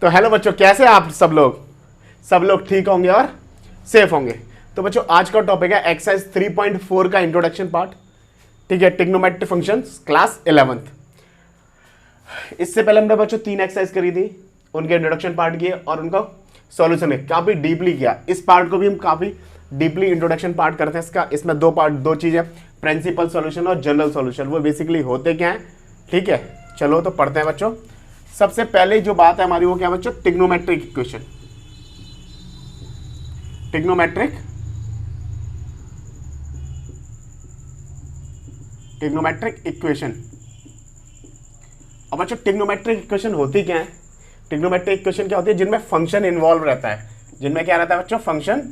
तो हेलो बच्चों, कैसे आप सब लोग ठीक होंगे और सेफ होंगे। तो बच्चों आज का टॉपिक है एक्सरसाइज 3.4 का इंट्रोडक्शन पार्ट। ठीक है, ट्रिग्नोमेट्रिक फंक्शंस क्लास 11th। इससे पहले हमने बच्चों 3 एक्सरसाइज करी थी, उनके इंट्रोडक्शन पार्ट किए और उनका सॉल्यूशन है काफी डीपली किया। इस पार्ट को भी हम काफी डीपली इंट्रोडक्शन पार्ट करते हैं इसका। इसमें दो चीजें, प्रिंसिपल सॉल्यूशन और जनरल सॉल्यूशन। वो बेसिकली होते क्या है, ठीक है। चलो तो पढ़ते हैं बच्चों। सबसे पहले जो बात है हमारी वो क्या बच्चों, ट्रिग्नोमेट्रिक इक्वेशन। Trigonometric equation. और बच्चों ट्रिग्नोमेट्रिक इक्वेशन होती क्या है? ट्रिग्नोमेट्रिक इक्वेशन क्या होती है? जिनमें फंक्शन इन्वॉल्व रहता है। जिनमें क्या रहता है बच्चों? फंक्शन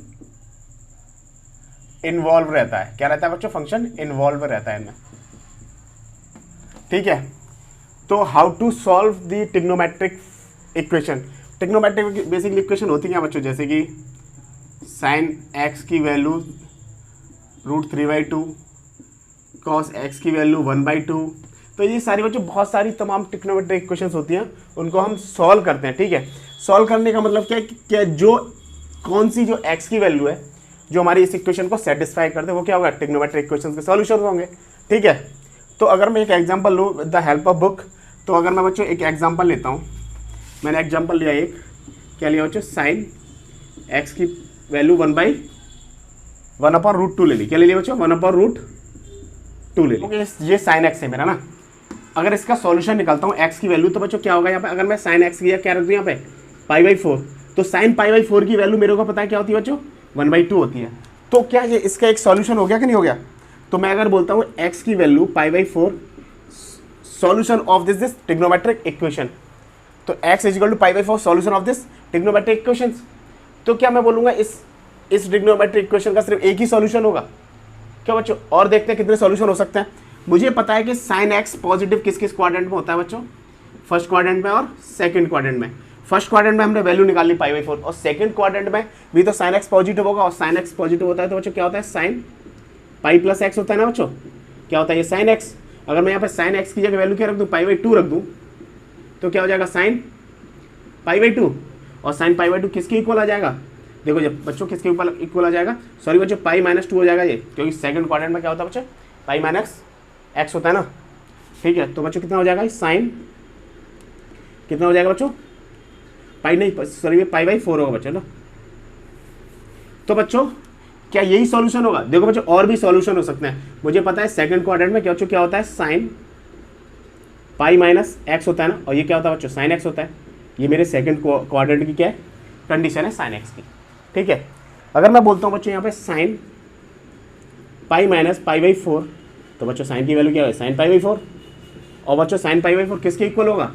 इन्वॉल्व रहता है। क्या रहता है बच्चों? फंक्शन इन्वॉल्व रहता है इनमें। ठीक है, तो how to solve the trigonometric equation. Trigonometric basically equation होती है बच्चों, जैसे कि साइन एक्स की वैल्यू √3/2, कॉस एक्स की वैल्यू 1/2। तो ये सारी बच्चों बहुत सारी तमाम ट्रिग्नोमेट्रिक इक्वेशंस होती हैं, उनको हम सॉल्व करते हैं। ठीक है, सॉल्व करने का मतलब क्या है कि जो कौन सी जो एक्स की वैल्यू है जो हमारी इस इक्वेशन को सेटिस्फाई करते हैं, वो क्या होगा? ट्रिग्नोमेट्रिक इक्वेशन के सॉल्यूशन होंगे। ठीक है, तो अगर मैं एक एग्जांपल लूँ with the help of book, तो अगर मैं बच्चों एक एग्जांपल लेता हूँ, मैंने एग्जांपल लिया एक, क्या लिया बच्चों? साइन एक्स की वैल्यू 1/√2 ले ली। क्या ले लिया बच्चों? 1/√2 ले ली। ये साइन एक्स है मेरा ना। अगर इसका सॉल्यूशन निकालता हूँ एक्स की वैल्यू, तो बच्चों क्या होगा यहाँ पे? अगर मैं साइन एक्स की क्या रख दूँ यहाँ पे? π/4। तो साइन π/4 की वैल्यू मेरे को पता है क्या होती है बच्चों? 1/2 होती है। तो क्या ये इसका एक सॉल्यूशन हो गया कि नहीं हो गया? तो मैं अगर बोलता हूँ x की value π/4 solution of this trigonometric equation, तो x = π/4 solution of this trigonometric equation, तो क्या मैं बोलूँगा इस ट्रिग्नोमेट्रिक इक्वेशन का सिर्फ एक ही सॉल्यूशन होगा क्या बच्चों? और देखते हैं कितने सॉल्यूशन हो सकते हैं। मुझे पता है कि साइन एक्स पॉजिटिव किस किस क्वाड्रेंट में होता है बच्चों? फर्स्ट क्वाड्रेंट में और सेकंड क्वाड्रेंट में। फर्स्ट क्वाड्रेंट में हमने वैल्यू निकाली π/4, और सेकंड क्वाड्रेंट में भी तो साइन एक्स पॉजिटिव होगा, और साइन एक्स पॉजिटिव होता है तो बच्चों क्या होता है? साइन π+x होता है ना बच्चों। क्या होता है ये? Sine x. अगर मैं यहाँ पे साइन एक्स की जगह वैल्यू क्या रख दूँ? π/2 रख दूँ, तो क्या हो जाएगा? साइन π/2। और साइन π/2 किसके इक्वल आ जाएगा? देखो जब बच्चों किसके इक्वल आ जाएगा? सॉरी बच्चों, π-2 हो जाएगा ये, क्योंकि सेकंड क्वाड्रेंट में क्या होता है बच्चों? π-x होता है ना। ठीक है, तो बच्चों कितना हो जाएगा? साइन कितना हो जाएगा बच्चों? π/4 होगा बच्चों ना। तो बच्चों क्या यही सॉल्यूशन होगा? देखो बच्चों और भी सॉल्यूशन हो सकते हैं। मुझे पता है सेकंड क्वाड्रेंट में क्या होता है? साइन π-x होता है ना, और ये क्या होता है बच्चों? साइन x होता है। ये मेरे सेकंड क्वाड्रेंट की क्या है? कंडीशन है साइन x की। ठीक है, अगर मैं बोलता हूँ बच्चों यहाँ पे साइन π-π/4, तो बच्चों साइन की वैल्यू क्या है? साइन π/4। और बच्चों साइन π/4 किसके इक्वल होगा?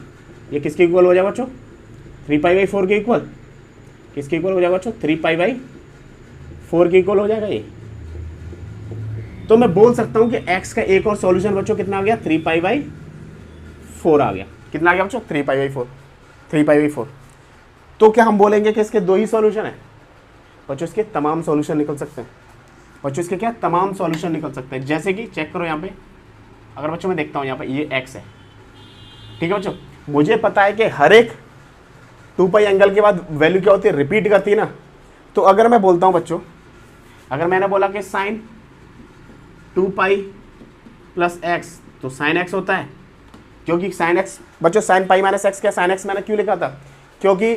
ये किसके इक्वल हो जाएगा बच्चों? 3π/4 के इक्वल। किसके इक्वल हो जाएगा बच्चों? 3π/4 के इक्वल हो जाएगा ये। तो मैं बोल सकता हूँ कि x का एक और सॉल्यूशन बच्चों कितना आ गया? 3π/4 आ गया। कितना आ गया बच्चों? 3π/4। तो क्या हम बोलेंगे कि इसके दो ही सॉल्यूशन है? बच्चों इसके तमाम सॉल्यूशन निकल सकते हैं। बच्चों इसके क्या तमाम सॉल्यूशन निकल सकते हैं। जैसे कि चेक करो यहाँ पे, अगर बच्चों मैं देखता हूँ यहाँ पे ये x है। ठीक है बच्चों, मुझे पता है कि हर एक 2π एंगल के बाद वैल्यू क्या होती है? रिपीट करती है ना। तो अगर मैं बोलता हूँ बच्चों, अगर मैंने बोला कि साइन 2π+x, तो साइन x होता है, क्योंकि साइन x बच्चों साइन π-x क्या? साइन x मैंने क्यों लिखा था? क्योंकि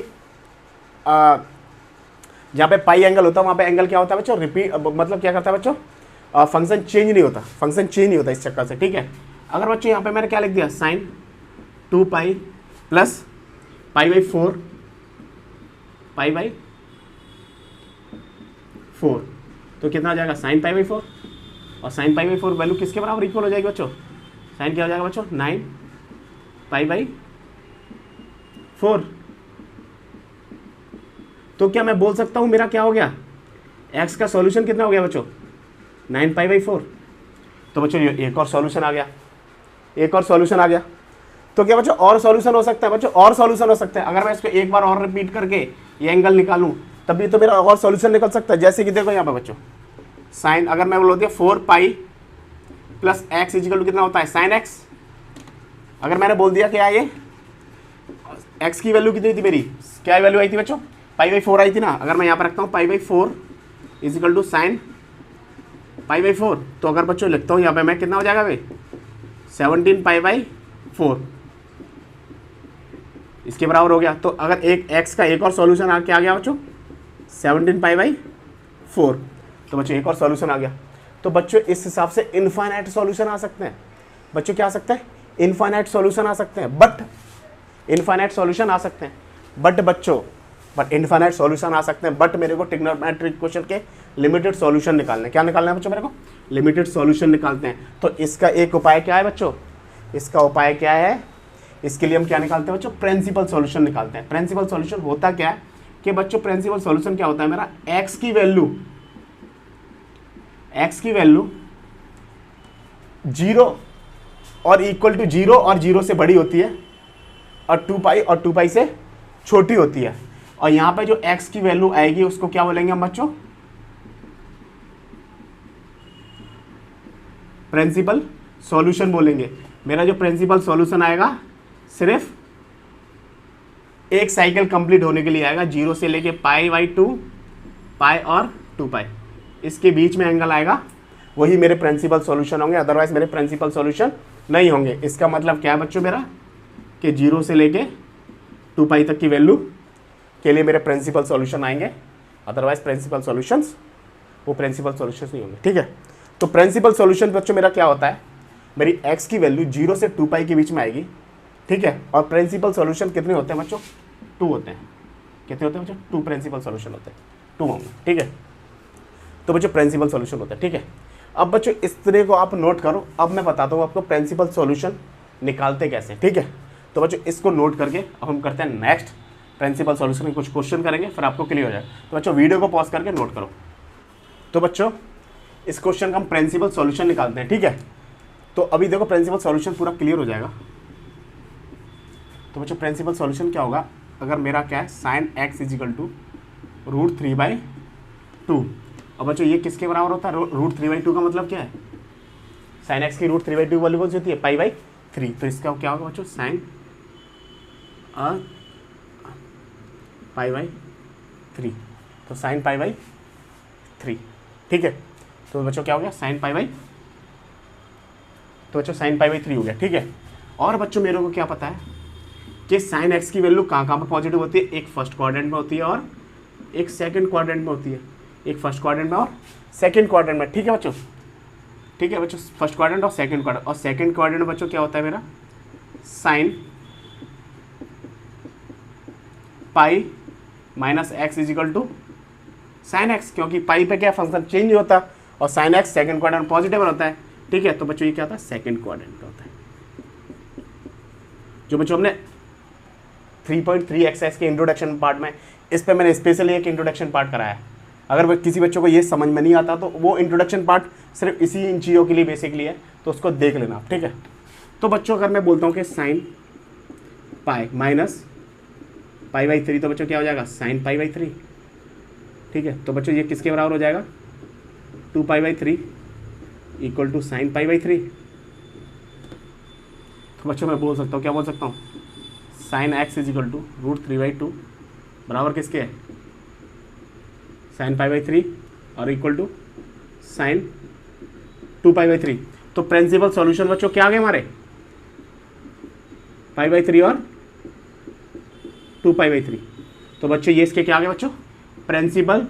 जहाँ पे पाई एंगल होता है वहाँ पे एंगल क्या होता है बच्चों? रिपीट, मतलब क्या करता है बच्चों? फंक्शन चेंज नहीं होता, इस चक्कर से। ठीक है, अगर बच्चों यहाँ पे मैंने क्या लिख दिया? साइन 2π + π/4 तो कितना आ जाएगा? साइन π/4। और साइन π/4 वैल्यू किसके बराबर इक्वल हो जाएगी बच्चों? साइन क्या हो जाएगा बच्चों? 9π/4। तो क्या मैं बोल सकता हूँ मेरा क्या हो गया? x का सॉल्यूशन कितना हो गया बच्चों? 9π/4। तो बच्चों ये एक और सॉल्यूशन आ गया, तो क्या बच्चों और सॉल्यूशन हो सकता है? बच्चों और सॉल्यूशन हो सकता है। अगर मैं इसको एक बार और रिपीट करके ये एंगल निकालूं, तभी तो मेरा और सॉल्यूशन निकल सकता है। जैसे कि देखो यहाँ पे बच्चों, साइन अगर मैं बोल दिया 4π + x कितना होता है? Sine x। अगर मैंने बोल दिया क्या ये एक्स की वैल्यू कितनी थी मेरी, क्या वैल्यू आई थी बच्चों, पाई बाई 4 आई थी ना। अगर मैं यहाँ पर रखता हूँ pi by 4 is equal to sine pi by 4, तो अगर बच्चों लिखता हूँ यहाँ पे मैं, कितना हो जाएगा भाई 17 पाई बाई 4 इसके बराबर हो गया। तो अगर एक एक्स का एक और सॉल्यूशन आ गया बच्चों 17 पाई बाई 4, तो बच्चों एक और सॉल्यूशन आ गया। तो बच्चों इस हिसाब से इनफाइनाइट सॉल्यूशन आ सकते हैं बच्चों, क्या आ सकते हैं, इनफाइनाइट सॉल्यूशन आ सकते हैं, बट इनफाइनाइट सॉल्यूशन आ सकते हैं बट इनफाइनाइट सॉल्यूशन आ सकते हैं, बट मेरे को ट्रिग्नोमेट्रिक इक्वेशन के लिमिटेड सॉल्यूशन निकालने हैं। क्या निकालना है बच्चों मेरे को, लिमिटेड सॉल्यूशन निकालते हैं। तो इसका एक उपाय क्या है बच्चों, इसका उपाय क्या है, इसके लिए हम क्या निकालते हैं बच्चों, प्रिंसिपल सॉल्यूशन निकालते हैं। प्रिंसिपल सॉल्यूशन होता क्या है कि बच्चों, प्रिंसिपल सॉल्यूशन क्या होता है मेरा, एक्स की वैल्यू 0 और इक्वल टू 0 और 0 से बड़ी होती है, और 2 पाई से छोटी होती है। और यहां पे जो x की वैल्यू आएगी उसको क्या बोलेंगे हम बच्चों, प्रिंसिपल सॉल्यूशन बोलेंगे। मेरा जो प्रिंसिपल सॉल्यूशन आएगा सिर्फ एक साइकिल कंप्लीट होने के लिए आएगा, 0 से लेके पाई बाई 2, पाई और 2 पाई, इसके बीच में एंगल आएगा, वही मेरे प्रिंसिपल सॉल्यूशन होंगे, अदरवाइज मेरे प्रिंसिपल सॉल्यूशन नहीं होंगे। इसका मतलब क्या है बच्चों मेरा, कि 0 से लेके 2 पाई तक की वैल्यू के लिए मेरे प्रिंसिपल सॉल्यूशन आएंगे, अदरवाइज प्रिंसिपल सॉल्यूशंस वो प्रिंसिपल सॉल्यूशंस नहीं होंगे। ठीक है, तो प्रिंसिपल सॉल्यूशन बच्चों मेरा क्या होता है, मेरी x की वैल्यू 0 से 2 पाई के बीच में आएगी। ठीक है, और प्रिंसिपल सॉल्यूशन कितने होते हैं बच्चों, 2 होते हैं। कितने होते हैं बच्चों, 2 प्रिंसिपल सॉल्यूशन होते हैं, 2 होंगे। ठीक है, तो बच्चों प्रिंसिपल सॉल्यूशन होता है। ठीक है, अब बच्चों इस तरह को आप नोट करो। अब मैं बताता हूँ आपको प्रिंसिपल सॉल्यूशन निकालते कैसे। ठीक है, तो बच्चों इसको नोट करके अब हम करते हैं नेक्स्ट प्रिंसिपल सॉल्यूशन के कुछ क्वेश्चन करेंगे, फिर आपको क्लियर हो जाए। तो बच्चों वीडियो को पॉज करके नोट करो। तो बच्चों इस क्वेश्चन का हम प्रिंसिपल सॉल्यूशन निकालते हैं। ठीक है, तो अभी देखो प्रिंसिपल सॉल्यूशन पूरा क्लियर हो जाएगा। तो बच्चों प्रिंसिपल सॉल्यूशन क्या होगा, अगर मेरा क्या है, sine x is equal to √3/2। और बच्चों ये किसके बराबर होता है, √3/2 का मतलब क्या है, साइन एक्स की √3/2 वाली कौन सी होती है, पाई बाई 3। तो इसका क्या होगा बच्चों, साइन पाई बाई 3, तो साइन पाई बाई 3। ठीक है, तो बच्चों क्या हो गया, साइन पाई बाई, तो बच्चों साइन पाई बाई 3 हो गया। ठीक है, और बच्चों मेरे को क्या पता है कि साइन एक्स की वैल्यू कहाँ कहाँ पर पॉजिटिव होती है, एक फर्स्ट क्वाड्रेंट में होती है और एक सेकंड क्वाड्रेंट में होती है, एक फर्स्ट क्वाड्रेंट में और सेकंड क्वाड्रेंट में। ठीक है बच्चों, ठीक है बच्चों, फर्स्ट क्वाड्रेंट और सेकंड क्वाड्रेंट। और सेकंड क्वाड्रेंट में बच्चों क्या होता है मेरा, sine pi minus x is equal to sine x, क्योंकि पाई पे क्या फंक्शन चेंज नहीं होता, और sine x second quadrant positive होता है। ठीक है, तो बच्चों ये क्या होता है, सेकंड क्वाड्रेंट होता है। जो बच्चों हमने 3.3 एक्सरसाइज के इंट्रोडक्शन पार्ट में, इस पे मैंने स्पेशली एक इंट्रोडक्शन पार्ट कराया है। अगर किसी बच्चों को ये समझ में नहीं आता तो वो इंट्रोडक्शन पार्ट सिर्फ इसी इन चीज़ों के लिए बेसिकली है, तो उसको देख लेना आप। ठीक है, तो बच्चों अगर मैं बोलता हूँ कि sign pi minus pi by 3, तो बच्चों क्या हो जाएगा, साइन पाई बाई 3। ठीक है, तो बच्चों ये किसके बराबर हो जाएगा, 2 pi by 3 equal to sine pi by 3। तो बच्चों मैं बोल सकता हूँ, क्या बोल सकता हूँ, sine x is equal to √3/2 बराबर किसके है, साइन पाई बाई 3 और equal to sine 2 pi by 3। तो प्रिंसिपल सॉल्यूशन बच्चों क्या आ गए हमारे, पाई बाई 3 और 2 पाई बाई 3। तो बच्चों ये इसके क्या आ गए बच्चों, principal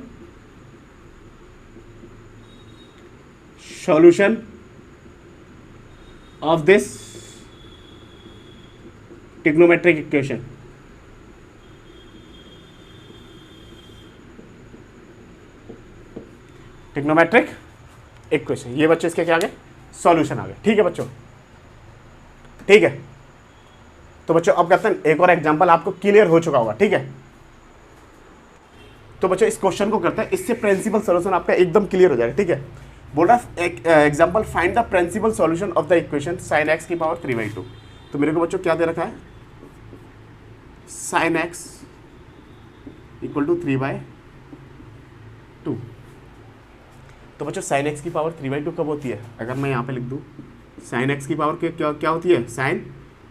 solution of this trigonometric equation. Trigonometric equation, ये बच्चों इसके क्या आ गए, सॉल्यूशन आ गए। ठीक है बच्चों, ठीक है, तो बच्चों अब करते हैं एक और एग्जांपल, आपको क्लियर हो चुका होगा। ठीक है, तो बच्चों इस क्वेश्चन को करते हैं, इससे प्रिंसिपल सॉल्यूशन आपका एकदम क्लियर हो जाएगा। ठीक है, बोल रहा एक example, find the principal solution of the equation sine x की पावर 3/2। तो मेरे को बच्चों क्या दे रखा है, साइन एक्स इक्वल टू 3/2। तो बच्चों साइन एक्स की पावर 3/2 कब होती है, अगर मैं यहाँ पे लिख दूँ साइन एक्स की पावर क्या क्या होती है, sine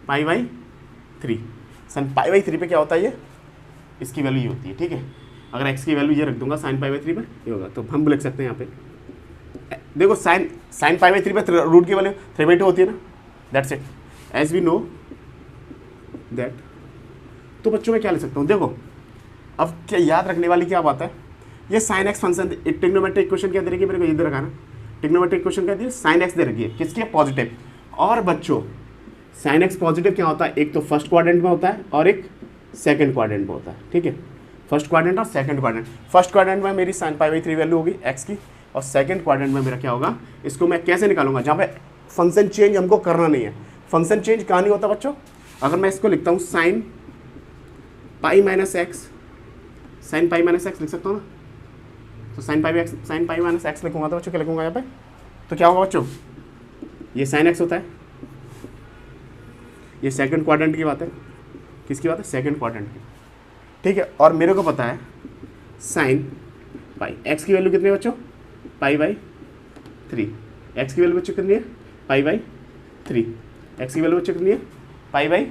pi by 3। Sign pi by 3 पे क्या होता है, ये इसकी वैल्यू ये होती है, ठीक है। अगर एक्स की वैल्यू ये रख दूंगा साइन पाई बाई 3 पे ये होगा, तो हम लिख सकते हैं यहाँ पे देखो साइन पाई बाई 3 पे रूट की वैल्यू 3/2 होती है ना, that's it as we know that. तो बच्चों मैं क्या लिख सकता हूँ, देखो अब क्या याद रखने वाली क्या बात है, ये sine x function trigonometric equation क्या दे रखी है मेरे को, इधर रखा ना, ट्रिग्नोमेट्रिक इक्वेशन क्या दी, साइन एक्स दे रखी है, किसकी है, पॉजिटिव। और बच्चों साइन एक्स पॉजिटिव क्या होता है, एक तो फर्स्ट क्वाड्रेंट में होता है और एक सेकंड क्वाड्रेंट में होता है, ठीक है। फर्स्ट क्वाड्रेंट और सेकंड क्वाड्रेंट, फर्स्ट क्वाड्रेंट में मेरी साइन पाई बाई 3 वैल्यू होगी एक्स की, और सेकंड क्वाड्रेंट में मेरा क्या होगा, इसको मैं कैसे निकालूंगा, जहाँ पे फंक्शन चेंज हमको करना नहीं है। फंक्शन चेंज कहाँ नहीं होता बच्चों, अगर मैं इसको लिखता हूँ sign pi minus x, sign pi minus x लिख सकता हूँ ना, तो साइन पाई माइनस एक्स लिखूंगा तो बच्चों क्या लिखूंगा यहाँ पे, तो क्या होगा बच्चों, ये साइन एक्स होता है, ये सेकंड क्वाड्रेंट की बात है, किसकी बात है, सेकंड क्वाड्रेंट की, ठीक है। और मेरे को पता है साइन पाई, एक्स की वैल्यू कितनी है बच्चों, पाई बाई 3, एक्स की वैल्यू बच्चों कितनी है, पाई बाई 3, एक्स की वैल्यू बच्चों कितनी है, पाई बाई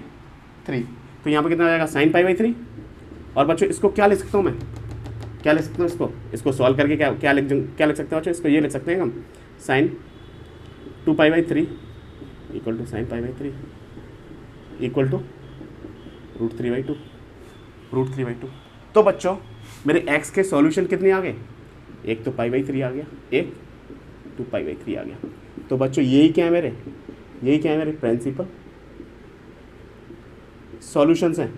3, तो यहाँ पर कितना आ जाएगा, साइन पाई बाई 3। और बच्चों इसको क्या लिख सकता हूँ मैं, क्या लिख सकता हूँ इसको सॉल्व करके क्या लिख सकते हैं बच्चों, इसको ये लिख सकते हैं हम, sine 2 pi by 3 equal to sine pi by 3 equal to root 3/2। तो बच्चों मेरे x के सॉल्यूशन कितने आ गए, एक तो पाई बाई 3 आ गया, एक 2 पाई बाई 3 आ गया। तो बच्चों यही क्या है मेरे प्रिंसिपल सॉल्यूशंस हैं,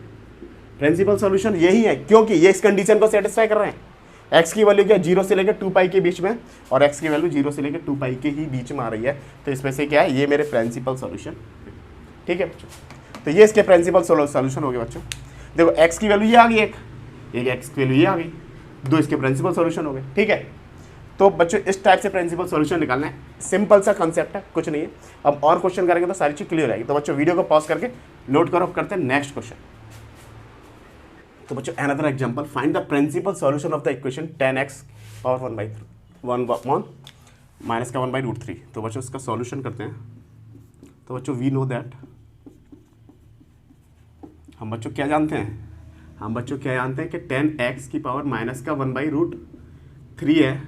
प्रिंसिपल सॉल्यूशन यही है, क्योंकि ये इस कंडीशन को सेटिस्फाई कर रहे हैं। x की वैल्यू क्या 0 से लेकर 2 पाई के बीच में, और x की वैल्यू 0 से लेकर 2 पाई के ही बीच में आ रही है, तो इसमें से क्या है, ये मेरे प्रिंसिपल सॉल्यूशन, ठीक है बच्चों। तो ये इसके प्रिंसिपल सॉल्यूशन हो गए बच्चों। देखो x की वैल्यू ये आ गई, एक x की वैल्यू ये आ गई, दो इसके प्रिंसिपल सॉल्यूशन हो गए, ठीक है। तो बच्चों इस टाइप से प्रिंसिपल सॉल्यूशन निकालना है, सिंपल सा कंसेप्ट है, कुछ नहीं है। अब और क्वेश्चन करेंगे तो सारी चीज क्लियर हो जाएगी। तो बच्चों वीडियो को पॉज करके नोट करो, करते हैं नेक्स्ट क्वेश्चन। तो बच्चों another example, find the principal solution of the equation 10x power 1/1 minus का 1/√3। तो बच्चों इसका सॉल्यूशन करते हैं। तो बच्चों वी नो दैट, हम बच्चों क्या जानते हैं कि 10x की पावर माइनस का 1/√3 है।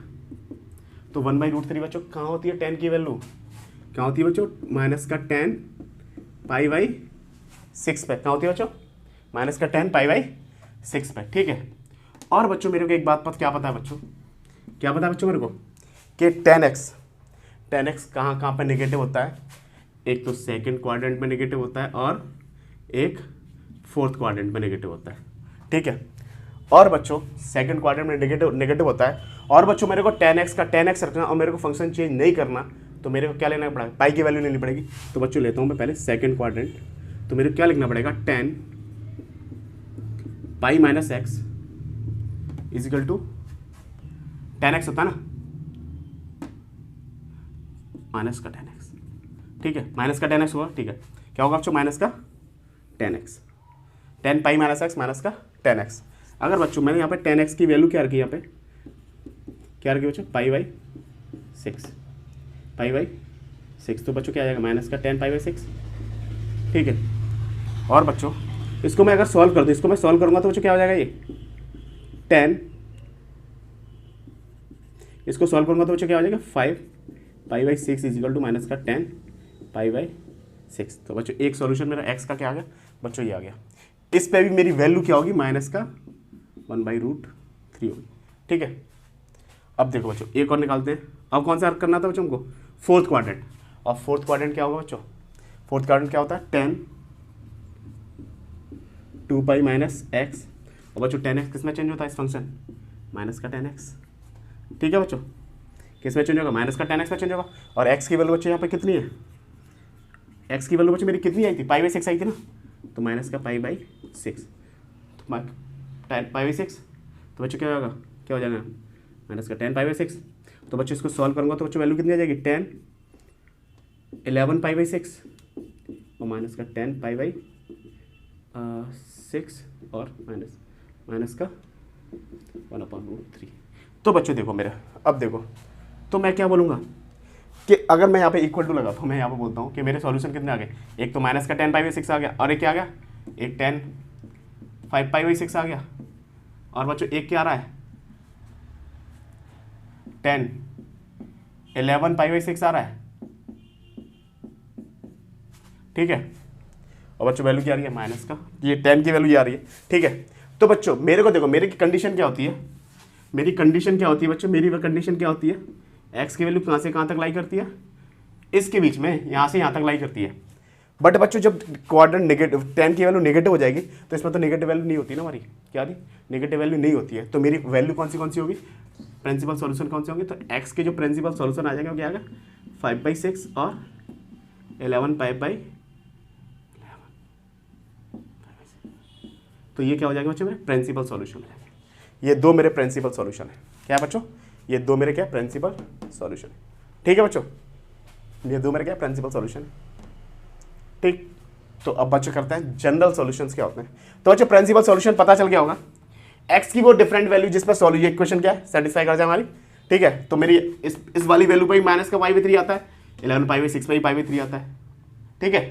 तो 1/√3 बच्चों कहाँ होती है, 10 की वैल्यू कहाँ होती है बच्चों, माइनस का 10 पाई बाई 6 पे कहाँ होती है बच्चों, माइनस का 10 पाई बाई 6 पे, ठीक है। और बच्चों मेरे को एक बात क्या पता है बच्चों, मेरे को कि 10x कहाँ पर नेगेटिव होता है, एक तो सेकंड क्वाड्रेंट में नेगेटिव होता है और एक फोर्थ क्वाड्रेंट में नेगेटिव होता है, ठीक है। और बच्चों सेकंड क्वाड्रेंट में नेगेटिव होता है। और बच्चों मेरे को 10x रखना और मेरे को फंक्शन चेंज नहीं करना, तो मेरे को क्या लेना पड़ेगा, पाई की वैल्यू लेनी पड़ेगी। तो बच्चों लेता हूँ मैं पहले सेकंड क्वाड्रेंट, तो मेरे को क्या लिखना पड़ेगा, 10 pi minus x is equal to 10x होता है ना, माइनस का 10x, ठीक है, माइनस का 10x हुआ, ठीक है। क्या होगा बच्चों, माइनस का 10x, 10 pi minus x minus का 10x। अगर बच्चों मैंने यहाँ पे 10x की वैल्यू क्या रखी, यहाँ पे क्या रखी बच्चों, पाई बाई 6, तो बच्चों क्या आ जाएगा, माइनस का 10 पाई बाई 6, ठीक है। और बच्चों इसको मैं अगर सॉल्व कर दूँ, इसको मैं सॉल्व करूँगा तो बच्चों क्या हो जाएगा, ये 10, इसको सॉल्व करूँगा तो बच्चों क्या हो जाएगा, 5 pi by 6 is equal to minus का 10 पाई बाई 6। तो बच्चों एक सॉल्यूशन मेरा x का क्या आ गया बच्चों, ये आ गया। इस पे भी मेरी वैल्यू क्या होगी, माइनस का 1/√3 होगी, ठीक है। अब देखो बच्चों एक और निकालते हैं। अब कौन सा करना था बच्चों हमको, फोर्थ क्वाड्रेंट। और फोर्थ क्वाड्रेंट क्या होगा बच्चों, फोर्थ क्वाड्रेंट क्या होता है, 10 2 पाई माइनस एक्स, और बच्चों 10x किस में चेंज होता है, इस फंक्शन माइनस का 10x, ठीक है बच्चों। किस में चेंज होगा, माइनस का 10x में चेंज होगा। और x की वैल्यू बच्चों यहाँ पे कितनी है, x की वैल्यू बच्चों मेरी कितनी आई थी, पाई बाई 6 आई थी ना, तो माइनस का पाई बाई 6, तो पाई बाई 6, तो बच्चों क्या होगा, क्या हो जाएगा, माइनस का 10 पाई बाई 6। तो बच्चों इसको सॉल्व करूँगा तो बच्चों वैल्यू कितनी आ जाएगी, 10 11 पाई बाई 6 और माइनस का 10 पाई बाई 6 और माइनस का 1/√3। तो बच्चों देखो मेरा, अब देखो तो मैं क्या बोलूँगा कि अगर मैं यहाँ पे इक्वल टू लगा तो मैं यहाँ पे बोलता हूँ कि मेरे सॉल्यूशन कितने आ गए, एक तो माइनस का 10 पाई बाई 6 आ गया और एक क्या आ गया, एक 10 5 पाई बाई 6 आ गया, और बच्चों एक क्या आ रहा है 10 11 पाई बाई 6 आ रहा है, ठीक है। और बच्चों वैल्यू क्या आ रही है माइनस का, ये 10 की वैल्यू आ रही है, ठीक है। तो बच्चों मेरे को देखो, मेरी कंडीशन क्या होती है, मेरी कंडीशन क्या होती है बच्चों, मेरी कंडीशन क्या होती है, एक्स की वैल्यू कहाँ से कहाँ तक लाई करती है, इसके बीच में, यहाँ से यहाँ तक लाई करती है। बट बच्चों जब क्वाड्रेंट नेगेटिव 10 की वैल्यू नेगेटिव हो जाएगी तो इसमें तो नेगेटिव वैल्यू नहीं होती ना हमारी, क्या थी नेगेटिव वैल्यू नहीं होती है। तो मेरी वैल्यू कौन सी होगी, प्रिंसिपल सॉल्यूशन कौन से होंगे, तो एक्स के जो प्रिंसिपल सॉल्यूशन आ जाएगा वो क्या आएगा 5/6 और 11 पाई, तो ये क्या हो जाएगा बच्चों मेरे प्रिंसिपल सॉल्यूशन हो जाएंगे। ये दो मेरे प्रिंसिपल सॉल्यूशन है, क्या है बच्चों, ये दो मेरे क्या प्रिंसिपल सॉल्यूशन है, ठीक है बच्चों, ये दो मेरे क्या प्रिंसिपल सॉल्यूशन, ठीक। तो अब बच्चों करते हैं जनरल सॉल्यूशंस क्या होते हैं। तो बच्चों प्रिंसिपल सॉल्यूशन पता चल गया होगा, एक्स की वो डिफरेंट वैल्यू जिस पर सॉल्व इक्वेशन क्या है सेटिस्फाई कर जाए हमारी, ठीक है। तो मेरी इस वाली वैल्यू पर ही माइनस का y/3 आता है, 11 पाई/6 पर ही y/3 आता है, ठीक है,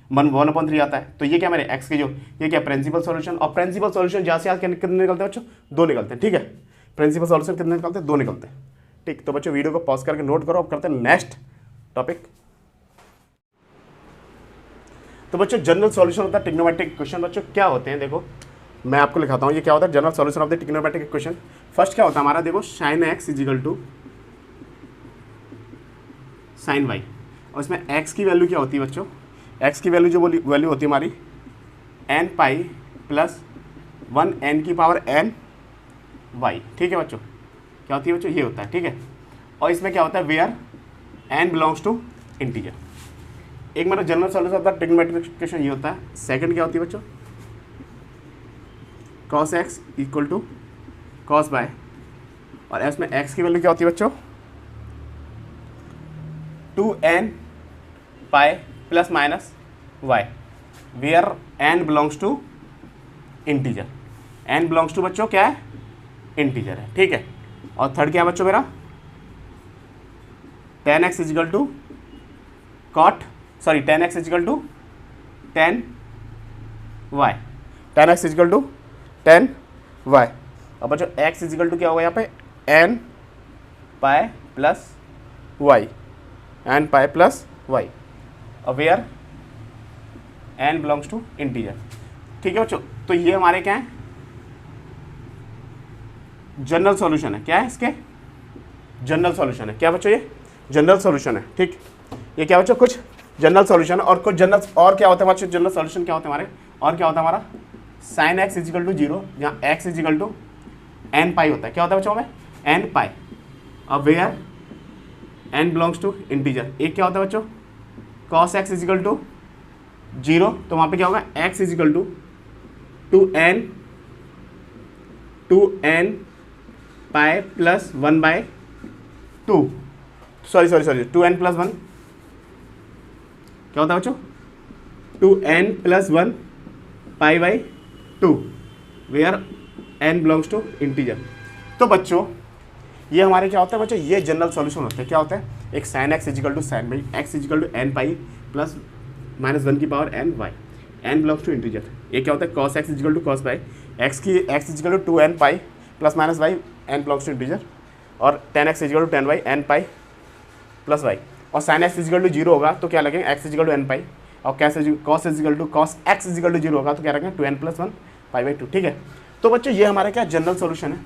1/3 आता है। तो ये क्या मेरे एक्स के जो ये क्या प्रिंसिपल सॉल्यूशन, और प्रिंसिपल सॉल्यूशन जहाँ से कितने निकलते हैं बच्चों, दो निकलते हैं, ठीक है। प्रिंसिपल सॉल्यूशन कितने निकलते हैं, दो निकलते हैं, ठीक। तो बच्चों वीडियो को पॉज करके नोट करो, अब करते हैं नेक्स्ट टॉपिक। तो बच्चों जनरल सॉल्यूशन होता है ट्रिग्नोमेट्रिक इक्वेशन। बच्चों क्या होते हैं, देखो मैं आपको लिखाता हूँ ये क्या होता है general solution of the trigonometric equation. First क्या होता है हमारा, देखो sin x = sin y, और इसमें x की वैल्यू क्या होती है बच्चों, x की वैल्यू जो वैल्यू होती है हमारी n पाई प्लस 1 n की पावर n y, ठीक है बच्चों, क्या होती है बच्चों, ये होता है, ठीक है। और इसमें क्या होता है where n belongs to integer. एक मेरा जनरल सॉल्यूशन होता है ट्रिग्नोमेट्रिक इक्वेशन ये होता है। सेकंड क्या होती है बच्चों, cos x = cos y, और इसमें x की वैल्यू क्या होती है बच्चों 2n pi plus minus y, where n belongs to integer, n belongs to बच्चों क्या है इंटीजर है, ठीक है। और थर्ड क्या है बच्चों मेरा tan x = tan x = tan y, tan x = tan y। अब बच्चों x = क्या होगा यहाँ पे n pi plus y, n pi plus y, और where n belongs to integer, ठीक है बच्चों। तो ये हमारे क्या है जनरल सॉल्यूशन है, क्या है इसके जनरल सॉल्यूशन है, क्या बच्चों ये जनरल सॉल्यूशन है, ठीक। ये क्या बच्चों कुछ जनरल सॉल्यूशन और कुछ जनरल, और क्या होता है बच्चों जनरल सॉल्यूशन क्या होता है हमारे, और क्या होता है हमारा sin x = 0, जहाँ x = n पाई होता है, क्या होता है बच्चों में n पाई, और where n belongs to integer. एक क्या होता है बच्चों cos x = 0, तो वहाँ पे क्या होगा x = 2n pi plus 1/2, sorry 2n + 1, क्या होता है बच्चों 2n + 1 π/2, where n belongs to integer. तो बच्चों ये हमारे क्या होता है बच्चों, ये जनरल सॉल्यूशन होता है, क्या होता है एक sin x = sin y, x = n pi plus -1 की power n y, n belongs to integer. ये क्या होता है cos x = cos y, x = 2n pi plus minus y, n belongs to integer, और tan x = tan y, n pi plus y, और sin x = 0 होगा तो क्या लगेगा x = n पाई, और cos x = 0 होगा तो क्या रखेंगे 2n + 1 π/2, ठीक है। तो बच्चों ये हमारा क्या जनरल सॉल्यूशन है।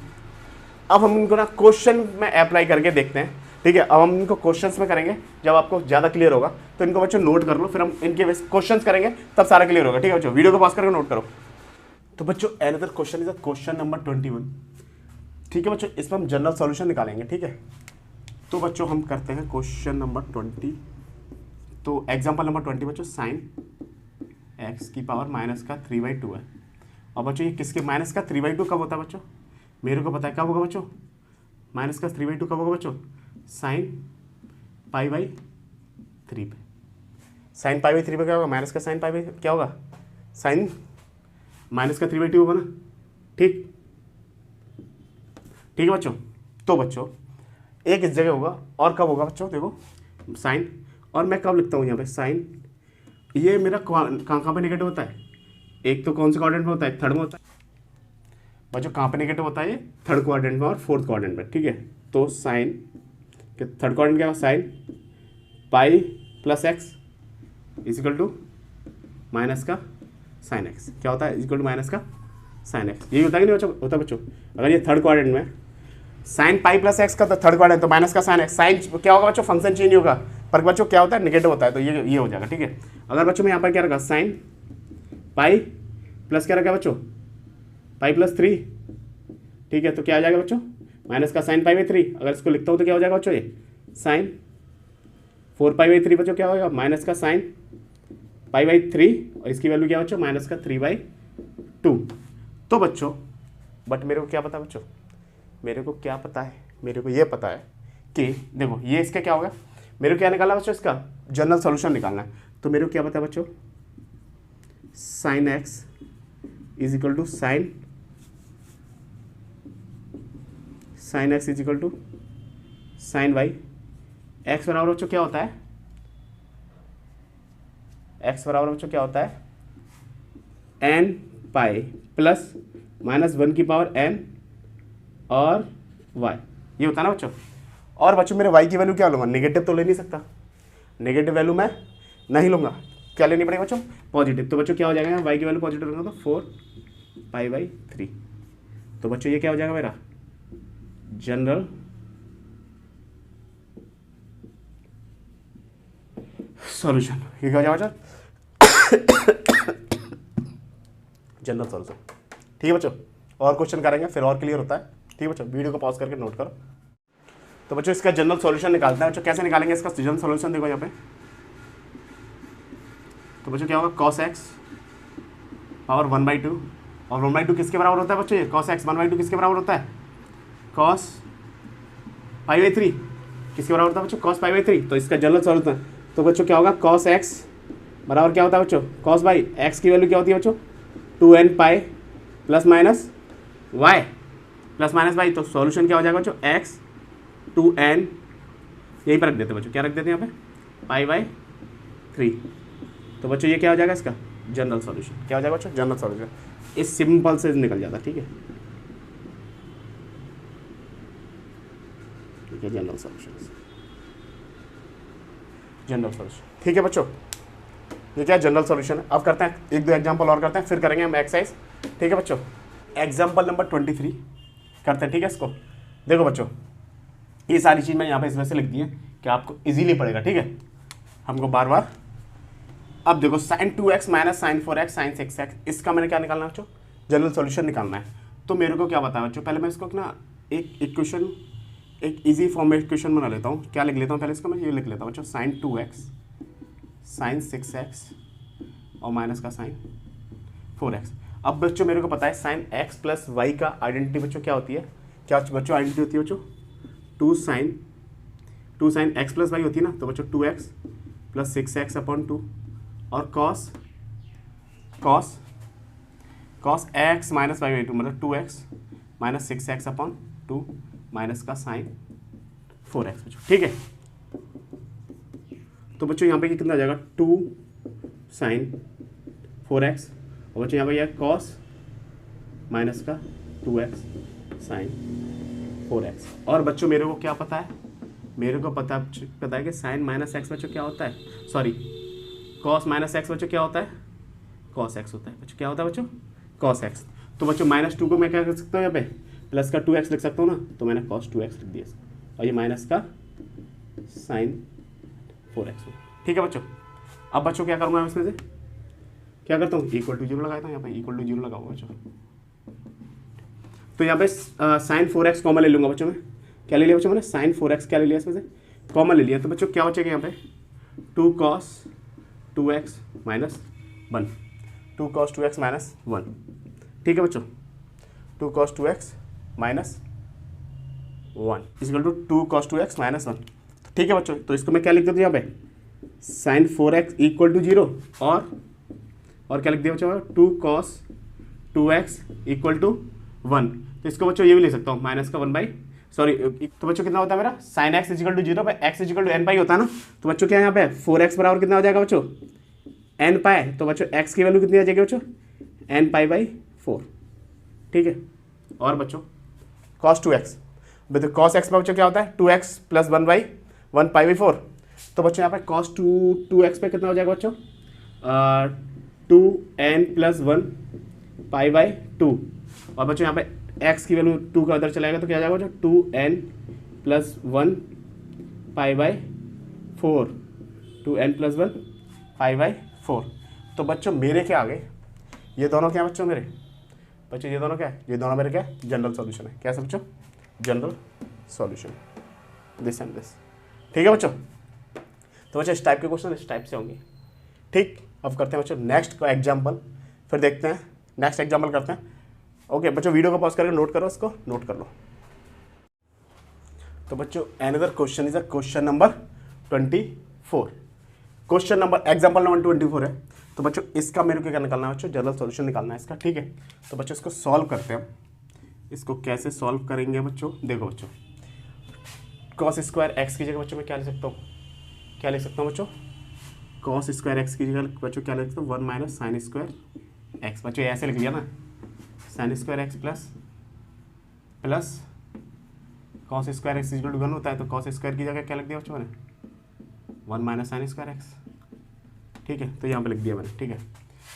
अब हम इनको ना क्वेश्चन में अप्लाई करके देखते हैं, ठीक है। अब हम इनको क्वेश्चंस में करेंगे, जब आपको ज़्यादा क्लियर होगा तो इनको बच्चों नोट कर लो, फिर हम इनके क्वेश्चंस करेंगे तब सारा क्लियर होगा, ठीक है बच्चों। वीडियो को पॉज करके नोट करो। तो बच्चों another question is question number 21, ठीक है बच्चों, इसमें हम जनरल सॉल्यूशन निकालेंगे, ठीक है। तो बच्चों हम करते हैं क्वेश्चन नंबर 20। तो एग्जाम्पल नंबर 20 बच्चों sin x की पावर -3/2 है। और बच्चों ये किसके -3/2 कब होता है बच्चों, मेरे को पता है कब होगा बच्चों, -3/2 कब होगा बच्चों sin π/3 पे, sin π/3 पे क्या होगा माइनस का sin π क्या होगा sin -3/2 होगा ना, ठीक है बच्चों। तो बच्चों एक इस जगह होगा, और कब होगा बच्चों देखो साइन, और मैं कब लिखता हूँ यहाँ पे साइन, ये मेरा कहाँ पे नेगेटिव होता है एक तो कौन से क्वाड्रेंट में होता है, थर्ड में होता है बच्चों। कहाँ पे नेगेटिव होता है ये, थर्ड क्वाड्रेंट में और फोर्थ क्वाड्रेंट में, ठीक है। तो साइन के थर्ड क्वाड्रेंट क्या होगा, sine pi plus x is equal to minus का साइन एक्स, क्या होता है, इजिकल टू माइनस का साइन एक्स। यही होता है कि नहीं बच्चों, होता है बच्चों। अगर ये थर्ड क्वाड्रेंट में साइन पाई प्लस एक्स का तो थर्ड क्वाड्रेंट तो माइनस का साइन एक्स, साइन क्या होगा बच्चों, फंक्शन चेंज होगा, पर बच्चों क्या होता है, नेगेटिव होता है, तो ये हो जाएगा, ठीक है। अगर बच्चों मैं यहाँ पर क्या रखा, साइन पाई प्लस क्या रखा बच्चों, पाई प्लस 3, ठीक है। तो क्या आ जाएगा बच्चों, माइनस का साइन पाई बाई 3। अगर इसको लिखता हूँ तो क्या हो जाएगा बच्चों, ये साइन 4 पाई बाई 3 बच्चों क्या होगा, माइनस का साइन पाई बाई 3, और इसकी वैल्यू क्या बच्चों, माइनस का 3/2। तो बच्चों बट मेरे को क्या पता बच्चों, मेरे को क्या पता है, मेरे को ये पता है कि देखो ये इसका क्या होगा, मेरे को क्या निकालना है बच्चों, इसका जनरल सॉल्यूशन निकालना है। तो मेरे को क्या पता है बच्चों, sine x is equal to sine x is equal to sine y. X बराबर बच्चों क्या होता है, एक्स बराबर बच्चों क्या होता है, एन पाई प्लस माइनस 1 की पावर एन और y, ये होता है ना बच्चों। और बच्चों मेरे y की वैल्यू क्या लूँगा, नेगेटिव तो ले नहीं सकता, नेगेटिव वैल्यू मैं नहीं लूँगा, क्या लेनी पड़ेगी बच्चों, पॉजिटिव। तो बच्चों क्या हो जाएगा, y की वैल्यू पॉजिटिव लूँगा तो 4 पाई बाई 3। तो बच्चों ये क्या हो जाएगा मेरा जनरल सॉल्यूशन, ये क्या हो जाएगा जनरल सॉल्यूशन, ठीक है बच्चों। और क्वेश्चन करेंगे फिर और क्लियर होता है, ठीक है बच्चों। वीडियो को पॉज करके नोट करो। तो बच्चों इसका जनरल सॉल्यूशन निकालते हैं बच्चों, कैसे निकालेंगे इसका जनरल सॉल्यूशन, देखो यहाँ पे। तो बच्चों क्या होगा, cos x पावर 1/2, और 1/2 किसके बराबर होता है बच्चों, ये cos x 1/2 किसके बराबर होता है, cos पाई बाई 3 किसके बराबर होता है बच्चों, cos पाई बाई 3। तो इसका जनरल सॉल्यूशन, तो बच्चों क्या होगा, cos x बराबर क्या होता है बच्चों, cos बाई x की वैल्यू क्या होती है बच्चों, 2n pi plus minus y plus minus y. तो सॉल्यूशन क्या हो जाएगा बच्चों, x 2n, यही पर रख देते बच्चों, क्या रख देते हैं यहाँ पे, पाई बाई 3। तो बच्चों ये क्या हो जाएगा इसका जनरल सॉल्यूशन, क्या हो जाएगा बच्चों, जनरल सॉल्यूशन। इस सिंपल से निकल जाता, ठीक है, ठीक है, जनरल सॉल्यूशन, जनरल सॉल्यूशन, ठीक है बच्चों। ये क्या जनरल सॉल्यूशन है। अब करते हैं 1-2 एग्जाम्पल और करते हैं, फिर करेंगे हम एक्सरसाइज, ठीक है बच्चों। एग्जाम्पल नंबर 23 करते हैं, ठीक है। इसको देखो बच्चों, ये सारी चीज़ मैं यहाँ पे इस वजह से लिख दी है कि आपको इजीली पड़ेगा, ठीक है, हमको बार बार। अब देखो sin 2x minus sin 4x sin 6x, इसका मैंने क्या निकालना है बच्चों, जनरल सॉल्यूशन निकालना है। तो मेरे को क्या बताया बच्चों, पहले मैं इसको ना एक इक्वेशन, एक इजी फॉर्म में इक्वेशन बना लेता हूँ। क्या लिख लेता हूँ पहले इसको, मैं ये लिख लेता हूँ बच्चों, sin 2x sin 6x और माइनस का sin 4x। अब बच्चों मेरे को पता है sin x प्लस वाई का आइडेंटिटी बच्चों क्या होती है, क्या बच्चों आइडेंटिटी होती है बच्चों, 2 sin x प्लस वाई होती है ना। तो बच्चों 2x प्लस 6x अपॉन 2 और cos x minus y by 2 मतलब 2x minus 6x upon 2 minus का sin 4x बच्चों, ठीक है। तो बच्चों यहाँ पे कितना आ जाएगा, 2 sin 4x, और बच्चों यहाँ पे यह cos माइनस का 2x sin 4x। और बच्चों मेरे को क्या पता है, मेरे को पता है कि sin माइनस एक्स बच्चों क्या होता है, सॉरी cos माइनस एक्स बच्चों क्या होता है, cos x होता है बच्चों, क्या होता है बच्चों, cos x। तो बच्चों -2 को मैं क्या कर सकता हूँ, यहाँ पे प्लस का 2x लिख सकता हूँ ना, तो मैंने cos 2x लिख दिया, और ये माइनस का sin 4x, ठीक है बच्चों। अब बच्चों क्या करूँगा मैं इसमें से, क्या करता हूँ, इक्वल टू 0 लगाता हूँ, यहाँ पे इक्वल टू 0 लगाऊंगा बच्चों। तो यहाँ पे sin 4x कॉमन ले लूँगा बच्चों में, क्या ले लिया बच्चों मैंने, sin 4x क्या ले लिया इसमें से, कॉमन ले लिया। तो बच्चों क्या बचेगा यहाँ पे, 2 cos 2x minus 1, 2 cos 2x minus 1, ठीक है बच्चों, 2 cos 2x minus 1 equal to 2 cos 2x minus 1, ठीक है बच्चों। तो इसको मैं क्या लिख देता हूँ यहाँ पे, sin 4x इक्वल टू 0, और क्या लिख दिया बच्चों, 2 cos 2x इक्वल टू 1। तो इसको बच्चों ये भी ले सकता हूँ, माइनस का 1 बाई, सॉरी, तो बच्चों कितना होता है मेरा, sin x इक्वल टू 0 पे x इक्वल टू n पाई होता है ना। तो बच्चों क्या यहाँ पे 4x बराबर कितना हो जाएगा बच्चों, n पाई। तो बच्चों x की वैल्यू कितनी आ जाएगी बच्चों, एन पाई बाई 4, ठीक है। और बच्चों cos 2x, cos x में बच्चों क्या होता है 2x प्लस 1 पाई बाई 4, तो बच्चों यहाँ पे cos 2x पे कितना हो जाएगा बच्चों 2n प्लस 1 पाई बाई 2, और बच्चों यहाँ पे x की वैल्यू 2 का उधर चलाएगा तो क्या आ जाएगा बच्चों 2n plus 1 pi by 4, 2n plus 1 pi by 4। तो बच्चों मेरे क्या आ गए, ये दोनों क्या बच्चों मेरे, बच्चों ये दोनों क्या है, ये दोनों मेरे क्या है जनरल सॉल्यूशन है। कैसे बच्चों, general solution, this and this, ठीक है बच्चों। तो बच्चों इस टाइप के क्वेश्चन इस टाइप से होंगे, ठीक। अब करते हैं बच्चों नेक्स्ट का एग्जाम्पल, फिर देखते हैं नेक्स्ट एग्जाम्पल करते हैं। ओके बच्चों वीडियो को पॉज करके नोट करो, इसको नोट कर लो। तो बच्चों another question is a question number 24, question number example number 24 है। तो बच्चों इसका मेरे को क्या निकालना है बच्चों, जनरल सॉल्यूशन निकालना है इसका, ठीक है। तो बच्चों इसको सॉल्व करते हैं, इसको कैसे सॉल्व करेंगे बच्चों, देखो बच्चों cos स्क्वायर एक्स की जगह बच्चों मैं क्या लिख सकता हूँ, क्या लिख सकता हूँ बच्चों, cos स्क्वायर एक्स की जगह बच्चों क्या लिख सकता हूँ 1 माइनस साइन स्क्वायर एक्स, बच्चों ऐसे लिख लिया ना, sine square x plus cos square x equal to 1 होता है, तो cos स्क्वायर की जगह क्या लिख दिया बच्चों मैंने 1 माइनस साइन स्क्वायर एक्स, ठीक है। तो यहाँ पे लिख दिया मैंने, ठीक है,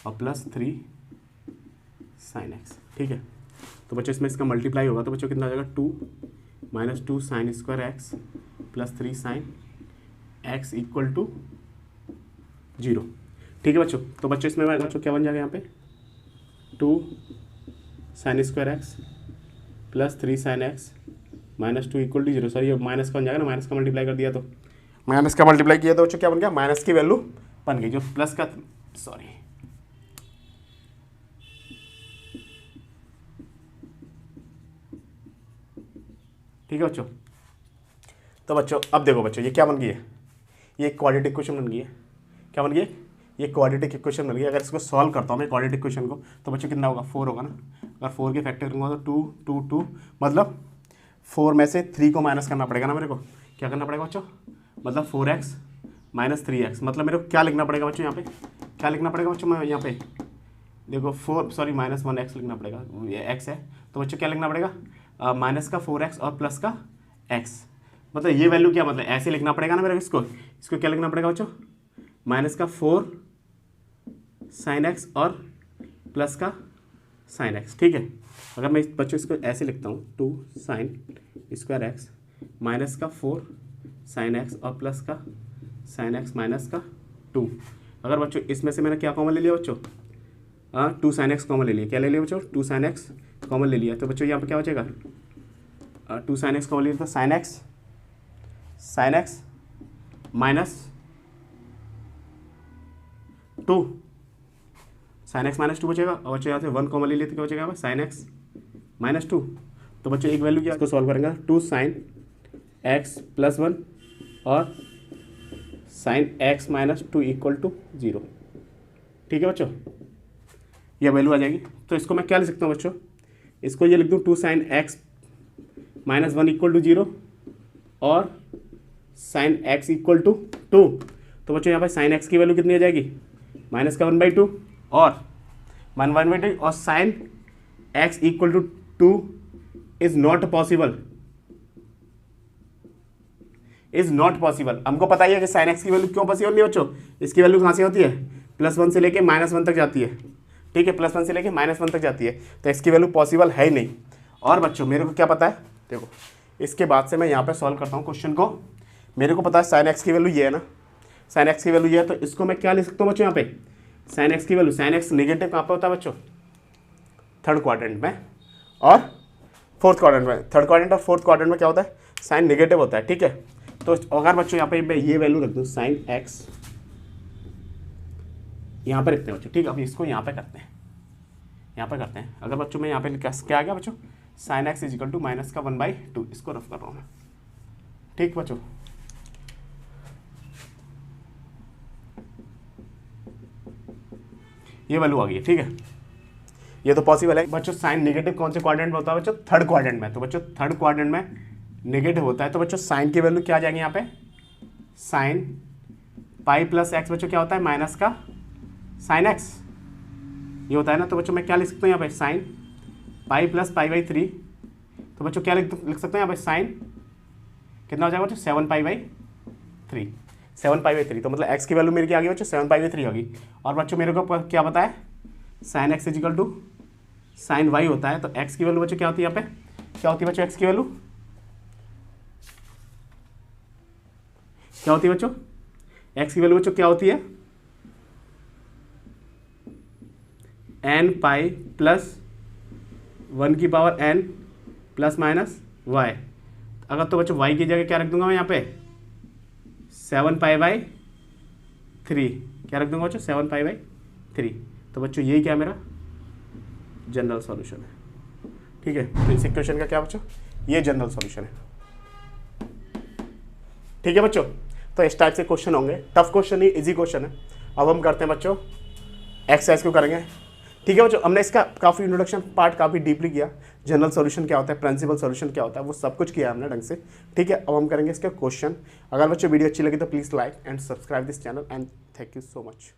और प्लस 3 साइन एक्स, ठीक है। तो बच्चों इसमें इसका मल्टीप्लाई होगा तो बच्चों कितना आ जाएगा 2 minus 2 sine square x plus 3 sine x equal to 0, ठीक है बच्चों। तो बच्चों इसमें बच्चों क्या बन जाएगा यहाँ पे 2 sine square x plus 3 sine x minus 2 equal to 0, sorry ये माइनस का बन जाएगा ना, माइनस का मल्टीप्लाई कर दिया तो माइनस का मल्टीप्लाई किया तो बच्चों क्या बन गया, माइनस की वैल्यू बन गई, जो प्लस का सॉरी ठीक है बच्चों। तो बच्चों अब देखो बच्चों ये क्या बन गई है, ये क्वाड्रेटिक इक्वेशन बन गई है, क्या बन गई है, ये क्वाड्रेटिक इक्वेशन बन गई है। अगर इसको सॉल्व करता हूँ मैं क्वाड्रेटिक इक्वेशन को तो बच्चों कितना होगा 4 होगा ना, अगर 4 के फैक्टर करूँगा तो 2 2 2, मतलब 4 में से 3 को माइनस करना पड़ेगा ना मेरे को, क्या करना पड़ेगा बच्चों, मतलब 4x माइनस 3x, मतलब मेरे को क्या लिखना पड़ेगा बच्चों यहाँ पे, क्या लिखना पड़ेगा बच्चों, मैं यहाँ पे देखो 4 सॉरी माइनस 1x लिखना पड़ेगा, ये x है तो बच्चों क्या लिखना पड़ेगा माइनस का 4x और प्लस का x, मतलब ये वैल्यू क्या, मतलब ऐसे लिखना पड़ेगा ना मेरे को, इसको क्या लिखना पड़ेगा बच्चों माइनस का 4 साइन एक्स और प्लस का साइन एक्स, ठीक है। अगर मैं बच्चों इसको ऐसे लिखता हूँ 2 साइन स्क्वायर एक्स माइनस का 4 साइन एक्स और प्लस का साइन एक्स माइनस का 2, अगर बच्चों इसमें से मैंने क्या कॉमन ले लिया बच्चों 2 साइन एक्स कॉमन ले लिया, क्या ले लिया बच्चों 2 साइन एक्स कॉमन ले लिया, तो बच्चों यहाँ पर क्या बचेगा 2 साइन एक्स कॉमन लिया तो sign x minus 2 sine x minus 2 बचेगा, और बच्चों यहाँ से 1 कॉमन ले लिए तो क्या बचेगा साइन एक्स माइनस 2, तो बच्चों एक वैल्यू क्या इसको सॉल्व करेंगे 2 साइन एक्स प्लस 1 और sine x minus 2 equal to 0, ठीक है बच्चों, यह वैल्यू आ जाएगी। तो इसको मैं क्या लिख सकता हूँ बच्चों, इसको ये लिख दूँ 2 sine x minus 1 equal to 0 और साइन एक्स इक्वल टू 2, तो बच्चों यहाँ पर साइन एक्स की वैल्यू कितनी आ जाएगी माइनस का 1/2 और 1/2 और sine x equal to 2 is not possible, हमको पता ही है कि साइन एक्स की वैल्यू क्यों पॉसिबल नहीं बच्चों, इसकी वैल्यू कहाँ से होती है +1 से लेके -1 तक जाती है, ठीक है, +1 से लेके -1 तक जाती है, तो एक्स की वैल्यू पॉसिबल है ही नहीं। और बच्चों मेरे को क्या पता है, देखो इसके बाद से मैं यहाँ पे सॉल्व करता हूँ क्वेश्चन को, मेरे को पता है साइन एक्स की वैल्यू ये है ना, साइन एक्स की वैल्यू ये है, तो इसको मैं क्या लिख सकता हूँ बच्चों यहाँ पे साइन एक्स की वैल्यू, साइन एक्स नेगेटिव कहाँ पे होता है बच्चों 3rd क्वाड्रेंट में और 4th क्वाड्रेंट में, 3rd क्वाड्रेंट और 4th क्वाड्रेंट में क्या होता है साइन नेगेटिव होता है, ठीक है। तो अगर बच्चों यहाँ पे मैं ये वैल्यू रख दूँ साइन एक्स यहाँ पे रखते हैं बच्चों, ठीक है। अब इसको यहाँ पे करते हैं, अगर बच्चों मैं यहाँ पे क्या आ गया बच्चों sine x is equal to minus का 1/2, इसको रफ कर रहा हूँ मैं, ठीक बच्चों। ये वैल्यू आ गई है, ठीक है, ये तो पॉसिबल है बच्चों। साइन नेगेटिव कौन से क्वाड्रेंट में होता है बच्चों 3rd क्वाड्रेंट में, तो बच्चों 3rd क्वाड्रेंट में नेगेटिव होता है, तो बच्चों साइन की वैल्यू क्या आ जाएगी यहाँ पे साइन पाई प्लस एक्स बच्चों क्या होता है माइनस का साइन एक्स, ये होता है ना, तो बच्चों मैं क्या लिख सकता हूँ यहाँ पे sign pi plus pi by 3, तो बच्चों क्या लिख सकते हैं यहाँ पे साइन कितना हो जाएगा बच्चों 7 पाई बाई 3, 7 पाई बाई 3, तो मतलब x की वैल्यू मेरी क्या आ गई बच्चों 7 पाई बाई 3 होगी। और बच्चों मेरे को क्या पता है sine x is equal to sine y होता है, तो x की वैल्यू बच्चों क्या होती है यहाँ पे, क्या होती है बच्चों x की वैल्यू, क्या होती है बच्चों x की वैल्यू बच्चों क्या होती है n पाई प्लस 1 की power n plus minus y। अगर तो बच्चों y की जगह क्या रख दूंगा मैं यहाँ पे 7 पाई बाई 3, क्या रख दूंगा बच्चों 7 पाई बाई 3, तो बच्चों यही क्या मेरा जनरल सॉल्यूशन है। ठीक है, तो इस इक्वेशन का क्या बच्चों ये जनरल सॉल्यूशन है। ठीक है बच्चों, तो इस टाइप से क्वेश्चन होंगे, टफ क्वेश्चन ही इजी क्वेश्चन है। अब हम करते हैं बच्चों एक्सरसाइज को करेंगे। ठीक है बच्चों, हमने इसका काफ़ी इंट्रोडक्शन पार्ट काफ़ी डीपली किया, जनरल सॉल्यूशन क्या होता है, प्रिंसिपल सॉल्यूशन क्या होता है, वो सब कुछ किया हमने ढंग से। ठीक है, अब हम करेंगे इसका क्वेश्चन। अगर बच्चों वीडियो अच्छी लगी तो please like and subscribe this channel and thank you so much.